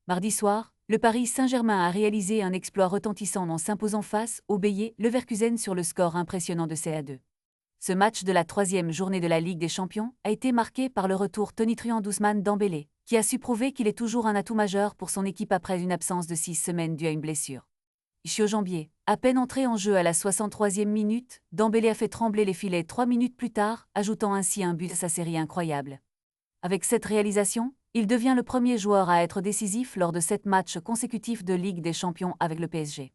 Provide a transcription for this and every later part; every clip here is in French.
Mardi soir, le Paris Saint-Germain a réalisé un exploit retentissant en s'imposant face au Bayer Leverkusen sur le score impressionnant de 6-2. Ce match de la troisième journée de la Ligue des Champions a été marqué par le retour tonitruant d'Ousmane Dembélé, qui a su prouver qu'il est toujours un atout majeur pour son équipe après une absence de 6 semaines due à une blessure. Ischio-jambier, à peine entré en jeu à la 63e minute, Dembélé a fait trembler les filets 3 minutes plus tard, ajoutant ainsi un but à sa série incroyable. Avec cette réalisation, il devient le premier joueur à être décisif lors de 7 matchs consécutifs de Ligue des Champions avec le PSG.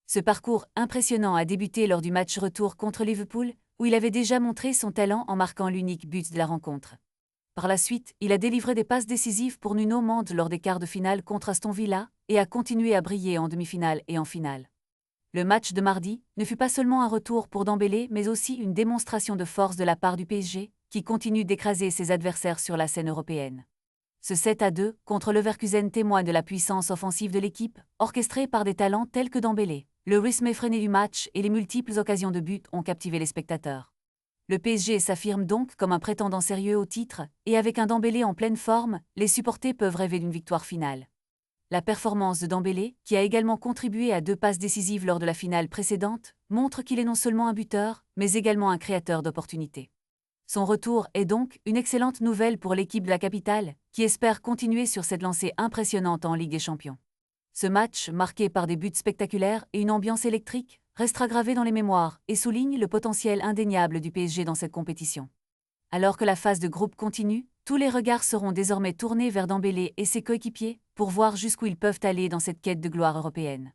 Ce parcours impressionnant a débuté lors du match retour contre Liverpool, où il avait déjà montré son talent en marquant l'unique but de la rencontre. Par la suite, il a délivré des passes décisives pour Nuno Mendes lors des quarts de finale contre Aston Villa et a continué à briller en demi-finale et en finale. Le match de mardi ne fut pas seulement un retour pour Dembélé, mais aussi une démonstration de force de la part du PSG, qui continue d'écraser ses adversaires sur la scène européenne. Ce 7-2 contre Leverkusen témoigne de la puissance offensive de l'équipe, orchestrée par des talents tels que Dembélé. Le rythme effréné du match et les multiples occasions de but ont captivé les spectateurs. Le PSG s'affirme donc comme un prétendant sérieux au titre, et avec un Dembélé en pleine forme, les supporters peuvent rêver d'une victoire finale. La performance de Dembélé, qui a également contribué à 2 passes décisives lors de la finale précédente, montre qu'il est non seulement un buteur, mais également un créateur d'opportunités. Son retour est donc une excellente nouvelle pour l'équipe de la capitale, qui espère continuer sur cette lancée impressionnante en Ligue des Champions. Ce match, marqué par des buts spectaculaires et une ambiance électrique, restera gravé dans les mémoires et souligne le potentiel indéniable du PSG dans cette compétition. Alors que la phase de groupe continue, tous les regards seront désormais tournés vers Dembélé et ses coéquipiers pour voir jusqu'où ils peuvent aller dans cette quête de gloire européenne.